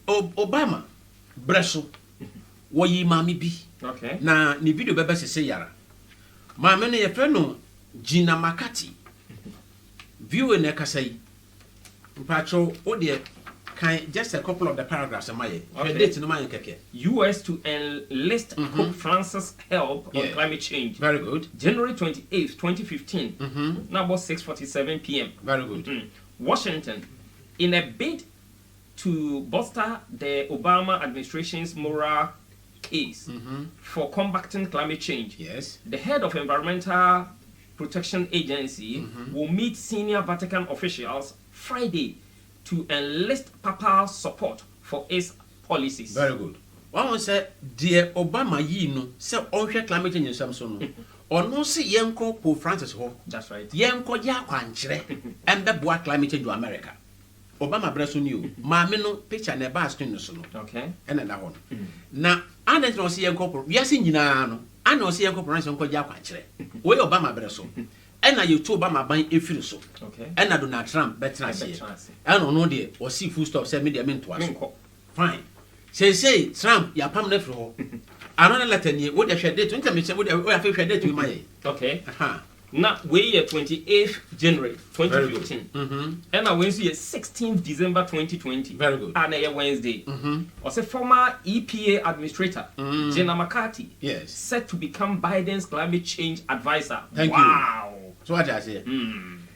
Obama breso wo yi mami bi. Okay. Na ni video baba say yara. Mama ne ye fre no Gina Makati. View in Ekasai. Patrol, oh dear, just a couple of the paragraphs. Okay. US to enlist Pope Francis' help on climate change. Very good. January 28th, 2015. Now about 6:47 p.m. Very good. Washington, in a bid to bolster the Obama administration's moral case for combating climate change. Yes. The head of Environmental Protection Agency will meet senior Vatican officials Friday to enlist papal support for its policies. Very good. One say, dear Obama, say, on climate change in Samson. Or no, see, Yanko Pope Francis Ho. That's right. Yanko Yakwanchre, and the boy climate change to America. Obama Bresso knew, Mamino picture never asked in the solo. Okay. And another one. Now, I don't see Yanko, yes, in Yano, I don't see Yanko Prince Uncle Yakwanchre. Where Obama Bresso. And now you told Obama buying a few so. Okay. And I do not Trump, better I say. I don't know, dear, or see food stop, send me the mint to us. Fine. Say, Trump, ya pam left for. I don't let any what they share date. When say what I feel share date with my. Okay. Now we are 28th January 2015. And now Wednesday 16th December 2020. Very good. And a Wednesday. Also former EPA administrator Jenna McCarthy. Yes. Set to become Biden's climate change advisor. Thank you. Wow. So what I say.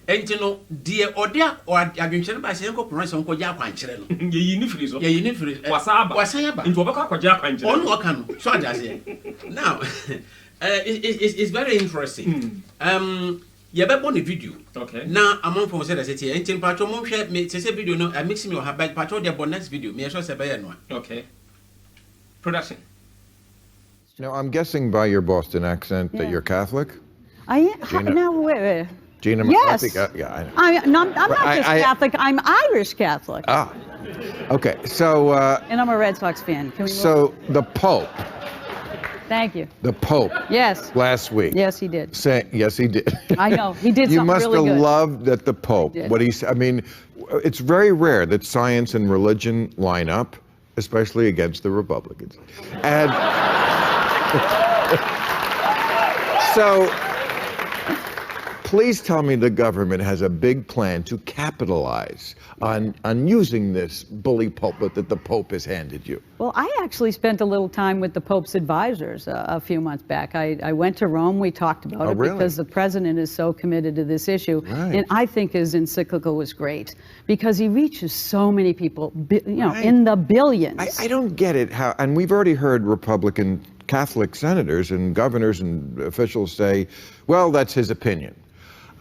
And you know, dear or dear or I've been telling by saying, go pronounce Uncle Jack and Channel. You need for this. Yeah, you need for it. Wasaba. Into a back of Jack and Channel. On what can. So I say. Now, it's very interesting. You better on the video. Okay. Now, I'm on for said as it here. And Patron won't share me. Say video no. I mix me or have bad Patron their next video. Me as well say by one. Okay. Production. Now, I'm guessing by your Boston accent that you're Catholic. I am. Now, wait. Gina yes. McCarthy? Yeah, I know. I'm not just Catholic. I'm Irish Catholic. Ah, okay. So. And I'm a Red Sox fan. Can we so the Pope. Thank you. The Pope. Yes. Last week. Yes, he did. Yes, he did. I know. He did You something must really have good. loved that the Pope. What he said. I mean, it's very rare that science and religion line up, especially against the Republicans. And so. Please tell me the government has a big plan to capitalize on using this bully pulpit that the Pope has handed you. Well, I actually spent a little time with the Pope's advisors a few months back. I went to Rome. We talked about it because the president is so committed to this issue. Right. And I think his encyclical was great because he reaches so many people, in the billions. I don't get it how, and we've already heard Republican Catholic senators and governors and officials say, well, that's his opinion.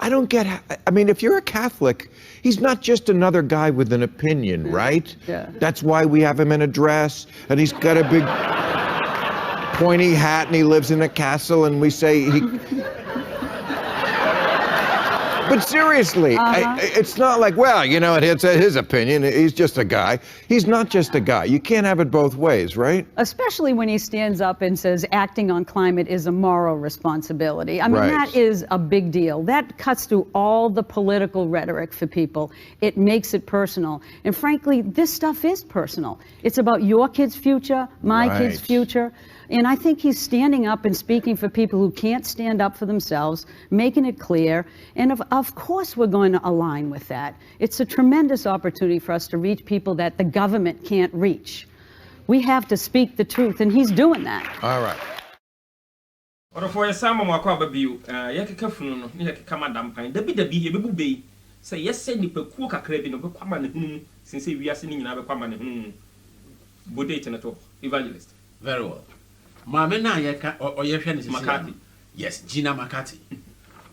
I don't get how, I mean, if you're a Catholic, he's not just another guy with an opinion, right? Yeah. That's why we have him in a dress, and he's got a big pointy hat, and he lives in a castle, and we say he... But seriously, it's not like, well, it's his opinion. He's just a guy. He's not just a guy. You can't have it both ways, right? Especially when he stands up and says acting on climate is a moral responsibility. I mean, that is a big deal. That cuts through all the political rhetoric for people. It makes it personal. And frankly, this stuff is personal. It's about your kid's future, my kid's future. And I think he's standing up and speaking for people who can't stand up for themselves, making it clear. And of course we're going to align with that. It's a tremendous opportunity for us to reach people that the government can't reach. We have to speak the truth, and he's doing that. All right. Or for a salmon walk over view, Yakafun, Yakamadam, Debbie, you be say yes, send the cook a crab in a common since we are singing in our common Budate at all. Evangelist. Very well. Mamma na yeka or your friend is McCarthy. Yes, Gina McCarthy.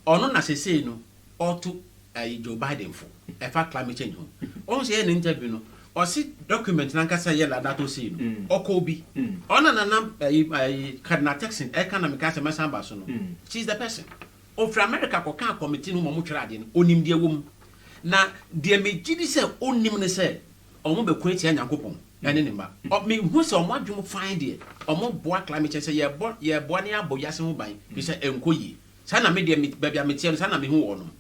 Or no, as I say, no, or to Joe Biden for a fact climate change. Or say an interview, or see document Nankasa Yella that will see, or Kobe. On an cardinal texting, economic as a massambasono. She's the person. Of America, or can't committee no muchradin, onim dear woman. Now, dear me, Giddy said, onim say, or mobile quit and Yakupon. Anima. Or me, who's on what you find it, or more boy climate change, say, yeah, Bonia Boyasim by, he said, Enkoyi. Sana media meet baby material, Sana me who on them.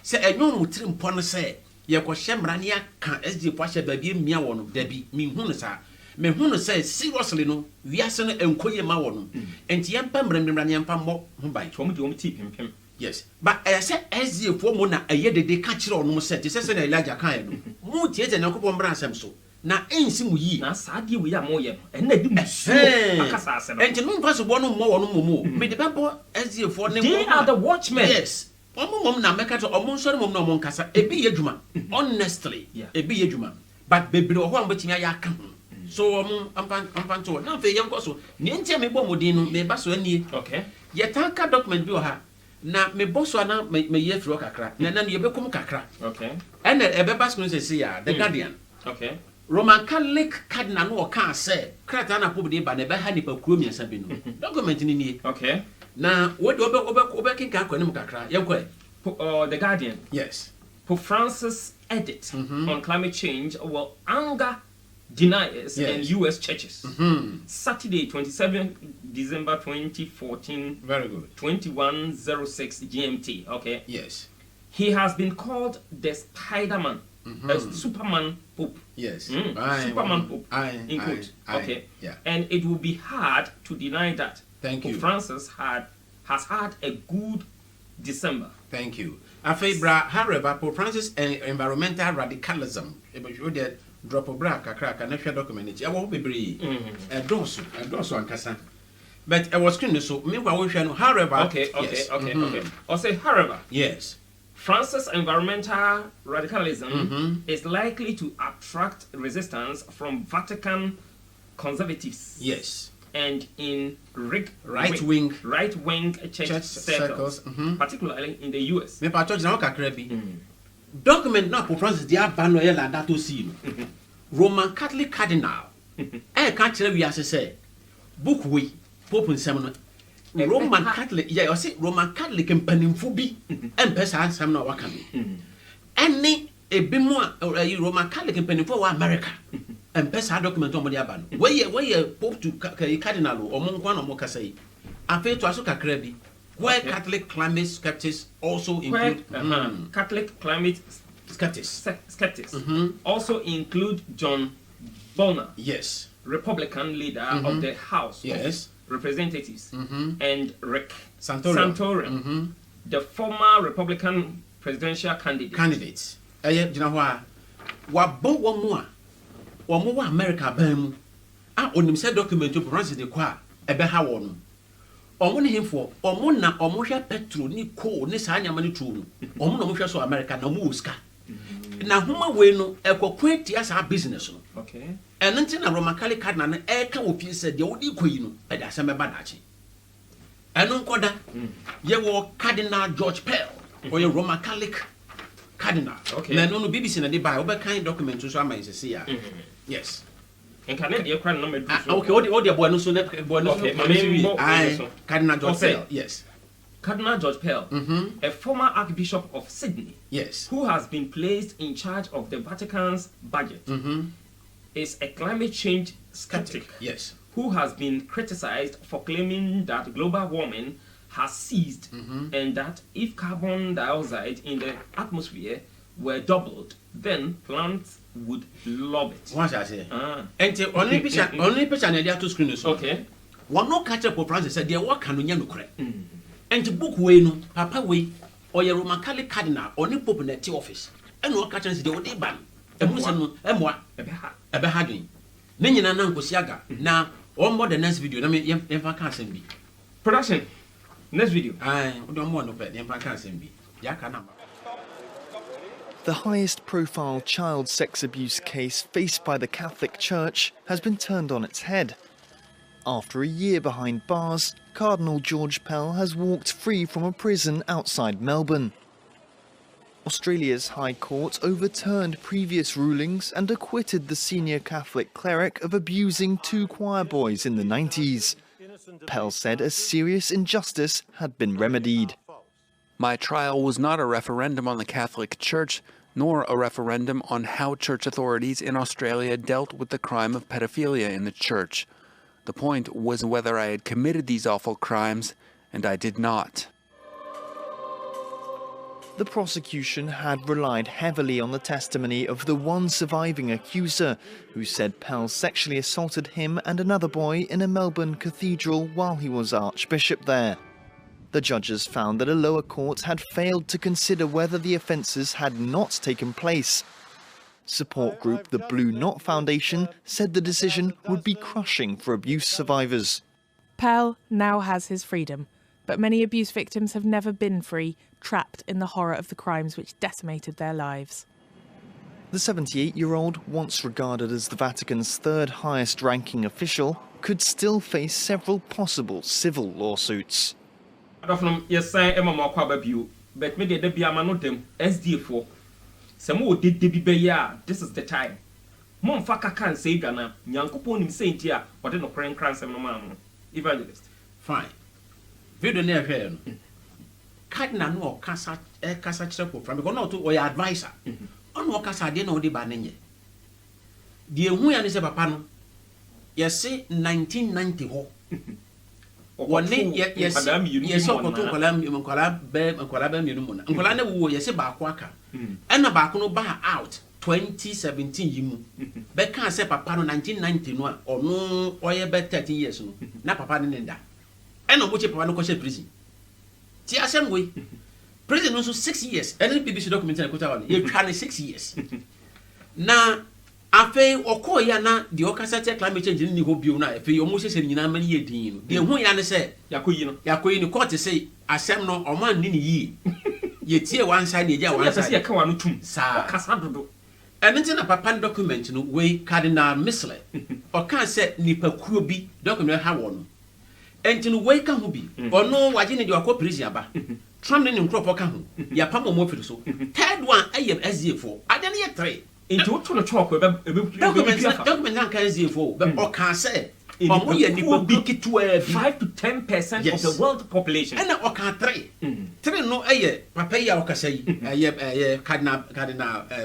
Say, I know what Trim Pona say, ya was Shamrania can't as the washer baby mea one of Debbie, me hunasa. Me hunna says, seriously, no, we are sending Enkoyi Mawanum, and Tiam Pambranian Pambo, who by Tom tip him. Yes, but I said, as the formula, a year they catch it on no set, it says an Elijah kind. More tears and Uncle Bransam so. Na ensi mu yi na saade we ya moye en na di musu akasa ase no enti no mfa so bono mo wono mo me de bebo SDF ne they are the watchmen. Yes, omo mom na meka to omo nsori mom na omo nkasa ebi ye dwuma honestly ebi ye dwuma but bebre ho ambetimi ya ka ho So I'm panto. Now the young also. Niente me bo modin me baso ani. Okay. Yetanka document bi o ha. Na me boso na me ye fro kakra. Na na ye bekom kakra. Okay. And e be baso say ya the Guardian. Okay. Roman Catholic cardinal no can say krata na po de ba na be ha ni pa kuro miensa bi no. Document ni ni. Okay. Na what obe kinka kwanim kakra. Ye the Guardian. Yes. Pope Francis edit on climate change will anger deniers and U.S. churches. Saturday, 27 December 2014. Very good. 21:06 GMT. Okay. Yes. He has been called the Spider-Man, Superman Pope. Yes. Superman Pope. In quote. Okay. Yeah. And it will be hard to deny that. Thank Pope you. Francis has had a good December. Thank you. However, Pope Francis environmental radicalism. Drop of bra kakra na hwe document I won't be brave. Doso ankasa. But I was screen so me kwa we no however. Okay. Or say however. Yes. Francis environmental radicalism is likely to attract resistance from Vatican conservatives. Yes. And in right-wing church circles, particularly in the US. Me pa church na kakra bi. Document na Pope Francis dia ban no yela dato si no. Roman Catholic cardinal can't tell we say book we Pope nsem no Roman Catholic I say Roman Catholic mpanimfo bi empesa ansem na waka me. Any ebi mo Roman Catholic mpanimfo wa America empesa document o mo dia ban. We Pope to cardinal o mo nkwa no mo kasa yi. Afi to aso kakra bi. Where Catholic climate skeptics also include Catholic climate skeptics also include John Bonner, yes, Republican leader of the House of Representatives, and Rick Santorum, the former Republican presidential candidate. You know what? Wabo wamu wa America bam. Onim say document to Francis de kwa ebe ha wonu. Omo ne hemfo omo na omo hwe petrol ni coal ni sa anyama ni tuo no omo na omo hwe so America na mo uska na homa we no ekokwa tia sa business no okay eno nti na Roman Catholic cardinal na eka ofie se de wodi koyi no e da asem ba dachi eno nkoda ye wo Cardinal George Pell or your Roman Catholic cardinal na no BBC na de buy obe kan document so ama ise ya yes. Okay, what the boy no so Cardinal George Pell, yes. Cardinal George Pell, a former Archbishop of Sydney, yes, who has been placed in charge of the Vatican's budget, is a climate change skeptic, yes, who has been criticized for claiming that global warming has ceased and that if carbon dioxide in the atmosphere were doubled, then plants would love it. What I say? And only picture na dia to screen so. Okay. One no catch up Pope Francis said dia work anu nya no kure. And book we no papa we or your Roman Catholic cardinal or ni pope na ti office. And no catch say dia wo dey ban. E mu se no emoa ebe ha dwen. Ne nyina na nkosi aga na on more the next video na me yemfa ka asem bi. Production. Next video. We don't want no bet yemfa ka asem bi. Ya ka na. The highest profile child sex abuse case faced by the Catholic Church has been turned on its head. After a year behind bars, Cardinal George Pell has walked free from a prison outside Melbourne. Australia's High Court overturned previous rulings and acquitted the senior Catholic cleric of abusing 2 choir boys in the 90s. Pell said a serious injustice had been remedied. My trial was not a referendum on the Catholic Church, nor a referendum on how church authorities in Australia dealt with the crime of pedophilia in the church. The point was whether I had committed these awful crimes, and I did not. The prosecution had relied heavily on the testimony of the one surviving accuser, who said Pell sexually assaulted him and another boy in a Melbourne cathedral while he was Archbishop there. The judges found that a lower court had failed to consider whether the offences had not taken place. Support group the Blue Knot Foundation said the decision would be crushing for abuse survivors. Pell now has his freedom, but many abuse victims have never been free, trapped in the horror of the crimes which decimated their lives. The 78-year-old, once regarded as the Vatican's third highest ranking official, could still face several possible civil lawsuits. Yes, I am a more quababue, but maybe there be a man of them, SD4. Some more did be this is the time. Mom Faka can't say Ghana, Yankupon him saying here, but then no praying crans and no man. Evangelist. Fine. Video near here. Cardinal no Casa Checo from the to or advisor. On what Casa didn't know the banning. The Huyan is a papano. Yes, say 1990. One name, yes, and a back out 2017 yimu. But can't say papa no 1991 or no or 30 years no. Na papa didn't die. And no much papa no question prison. The same way. Prison also 6 years. Any BBC documentary I put you trying 6 years. Now afei okoya na the okasate climate change ni ho bio na afei omo hye nyina mani ye din no de hu ya ne se yakoyi no court say asem no oman ni yi ye tie one side ye ja one side ye ka wanu tum sa kasa dodo enti na papa document no we Cardinal Misle o kan se nipakuo bi document ha wo no enti no we ka ho bi ono waje ne de akọ prison aba Trump ne nkrofo ka ho ya pam mo firi so third one ayem SZ4 ade ne ye 3 into to the chalk document na kan ZFO but o kan say omo ye nipa big to 5 to 10% of the world population and o kan 3 no eye papa ya o kasa yi Cardinal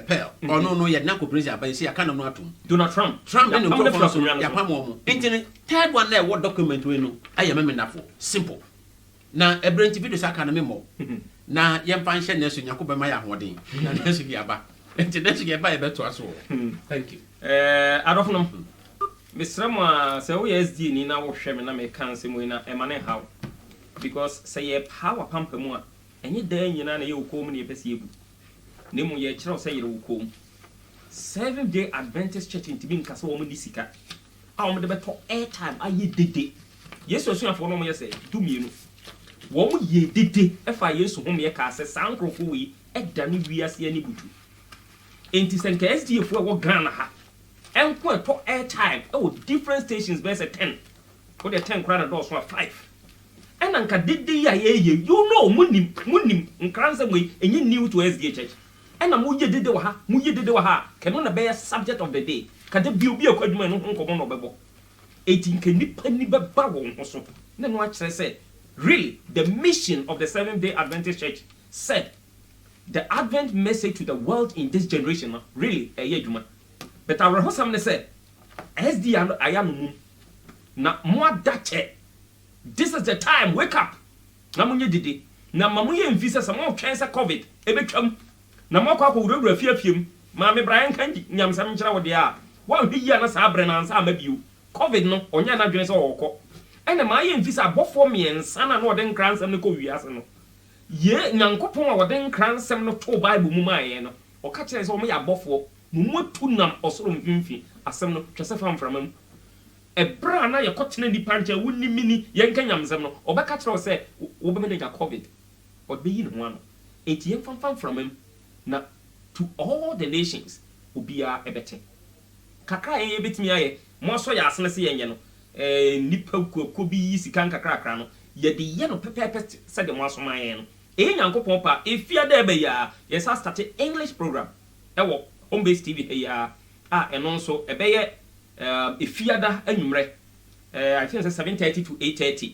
Pell no ye na ko president abai say aka no atom Donald Trump ne no so ya pam omo intini third one na what document we no aye memenafo simple na ebrenti video saka na memo na ye mfa nhye na so nyako be ma ya hoden na na so bi aba. Thank you. I don't know. Mr. Moa, say we SD ni na wo hwe me na me kan se mo na e mane how because say ye power pump mu a enye dan nyina na ye ukom na ye pese ebu ne mu ye kire say ye ukom 7-day Adventist church ntimi nka se wo mo di sika a wo mo de beto airtime aye dede yesu asuafo no mo ye say du mienu wo mo ye dede e fa yesu ho me ka se sankrofo wi e da ni wiase ani butu enti senka SDF wo Ghana ha enko to airtime different stations best 10 for the 10 krana do so 5 and anka didi ya ye you know munim nkransa we enye new to SDA church and na mu ye dede wa ha keno na be subject of the day kada bi obi akwaduma no nkomo no bebo enti nka nipa ni be ba wo ho so na no a kire say really the mission of the Seventh-day Adventist Church said the Advent message to the world in this generation, really, but I will some say, SD I am na more dache. This is the time, wake up. Namunye didi. Na mamuye visa some more cancer COVID. Ebekam. Na more kwa ko fear film. Mami Brian Kanji, nyam sam chira wodia. Wa bi ya na sa bre na nsa mabiu. COVID no, onya na dwene se okọ. Ene ma ye visa bofo me nsa na no den kransam ne ko wiase no. Ye nyankopon a wode nkransem no to Bible mu maaye no o ka kire se o me ya bofo mu tu nam osoro mfimfi asem no twese fam framam ebra na ye kotena ni pancha wonni mini ye nka nyamsem no o be ka kire se wo be me COVID o be yi no ano enti ye fam framam na to all the nations obia ebete kakra ye betimi aye mo so ya asene se ye nye no nipa ko bi yi sika kakra no ye de ye no pepepe se de mo asoma ye no nyankopon pa efia da be ya yes I start English program ewo home based TV ya eno nso ebe ye efia da anwumre I think 7:30 to 8:30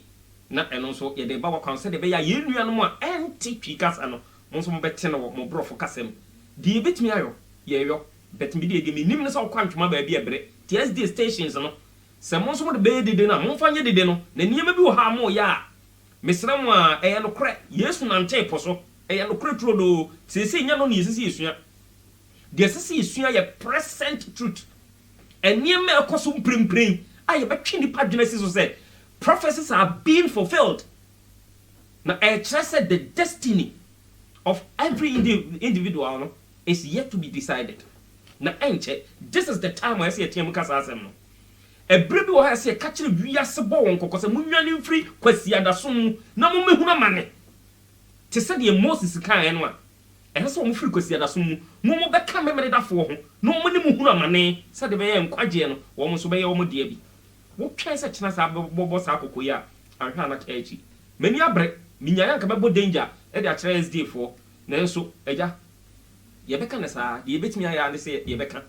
na eno nso ye de ba wa se de be ya ye nua no mo anti picas ano mo nso mo bete no mo brofo kasem de betimi ayo ye yo betimi de me nim ne so kwantwoma ba bia ebre TSD stations no se mo nso mo de be dede na mo fa nye dede no na niema bi wo ha mo ya Mesra mo a eya no kre Yesu nante poso eya no kre tro do sese nya no ne sese esua de sese esua ye present truth enye me ekoso mprempren aye betwe ni padwena si so say prophecies are being fulfilled na said the destiny of every individual no is yet to be decided na enche this is the time I say atiam kasa asem no ebre bi wo ha se ka kire wiase bo won kokose munwane mfiri kwasi adaso na mo mehuna mane te se de Moses kan eno a ɛhɛ sɛ ɔmo firi kwasi adaso mu na ɔmo bɛka memere dafoɔ ho na ɔmo ne mu hunu amane sɛde bɛyɛ nkwagyeɛ no wɔn nso bɛyɛ ɔmo deɛ bi wotwɛn sɛ kyena saa bɔbɔ saa kɔkɔ yi a ahwɛ anaka akyi m'ani abrɛ minyaa nka bɛbɔ danger ɛde akyerɛ SDA foɔ nanso agya yɛbɛka ne saa deɛ yɛbɛtumi ayɛ ane sɛ yɛbɛka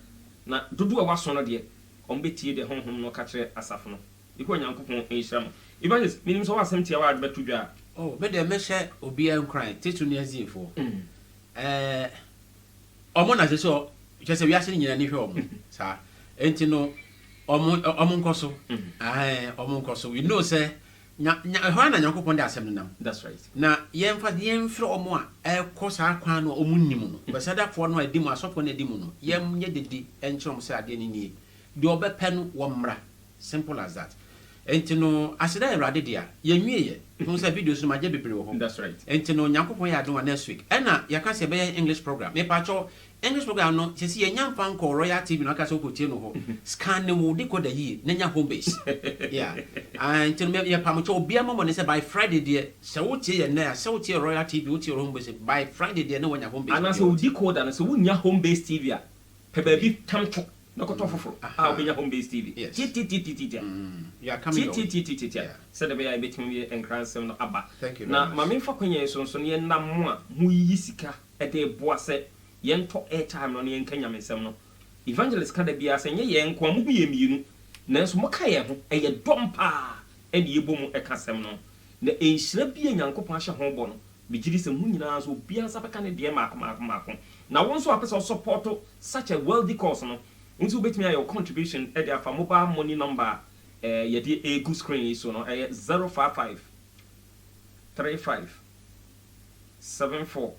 na dodo a waso no deɛ ɔmo bɛtie de honhom no ka kyerɛ asafo no ikɔ nyankopɔn ɛnhyira mo evangelist minim sɛ wasɛm tia wa ade bɛto dwa oh me de mehyɛ obiara nkran tetu ne SDA foɔ ɔmo na sɛ kyerɛ sɛ wiase ne nyina ne hwɛ ɔmo saa enti no ɔmo nkɔ so ɔmo nkɔ so we know sɛ hɔ na nyankopɔn de asɛm no nam that's right na yɛmfrɛ ɔmo a ɛkɔ saa kwan no ɔmo nnim no bɛsɛdafoɔ no a ɛdi mu asɔfoɔ no adi mu no yɛnyɛ dede ɛnkyerɛ ɔmo sɛ adeɛ no nie deɛ ɔbɛpɛ no wɔmmra simple as that enti no aseda awurade deɛ yɛnwie hu sɛ video so magye bebree wɔ hɔ that's right enti no nyankopɔn yɛ adom next week ɛna yɛka sɛ ɛbɛyɛ English program mepakyɛw English program no sɛ yɛnya mfa nkɔ Royal TV no aka sɛ wokɔtie no hɔ scan ne wo decoder yie na nya home base yeah enti no yɛpamokyɛw obiara mmɔmmɔ ne sɛ by Friday deɛ sɛ wotie yɛ nnɛ a sɛ wotie Royal TV wotie home base by Friday deɛ na wanya home base anasɛ wo decoder no sɛ wonya home base TV a pɛ baabi tamto na kɔtɔ foforɔ a wobɛnya home base TV titititititia sɛde bɛyɛ a yɛbɛtumi yɛ nkransɛm no aba na ma memfa kwanya so nso no yɛnam mo a moyiyi sika ɛde boa sɛ yɛntɔ airtime no na yɛnka nyamesɛm no evangelist ka da biara sɛ nyɛ yɛn nko a mo yɛ mmienu nanso moka yɛn ho ɛyɛ dɔm paa ɛne yɛbɔ mu ɛka sɛm no na ɛnhyira bi a nyankopɔn ahyɛ ho bɔ no bɛgyiri sɛ mo nyinaa so obiara nsa bɛka ne deɛ maako na wo nso apɛ sɛ support such a wealthy cause no nso wobɛtumi ayɛ contribution ɛde afa mobile money number yɛde ɛgu screen yi so no ɛyɛ 055 35 74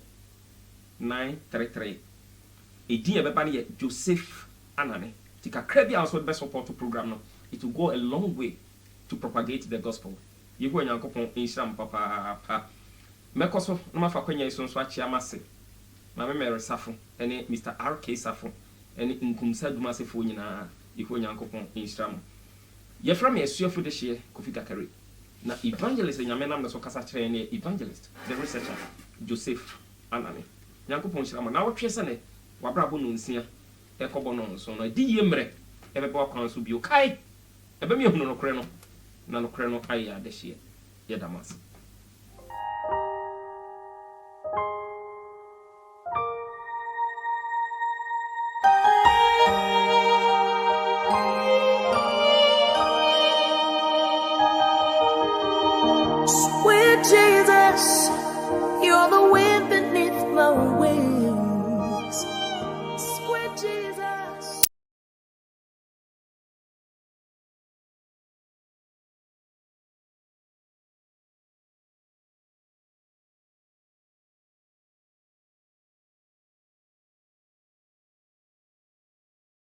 933 ɛdin yɛbɛba no yɛ Joseph Anane nti kakra bi a nso wode support program no it will go a long way to propagate the gospel yɛhu Nyankopɔn ɛnhyira m papaapa mɛkɔ so na mafa kwanya yi so nso akyea mase ma memɛre safo ɛne Mr. RK Safo ɛne nkumsa dumasefoɔ nyinaa yɛhu Nyankopɔn ɛnhyira mo yɛfrɛ me asuafo de hyeɛ Kofi Kakare na evangelist nyame nam ne so kasa kyerɛ ne evangelist the researcher Joseph Anane Nyankopɔn hyira mo na wotwe sɛ ne wabrabɔ no nsia ɛkɔbɔ no nso no di yie mmerɛ ɛbɛbɔ akwan so bio kai ɛbɛmi ehunu no korɛ no na no korɛ no ayɛ adehyeɛ yɛda mas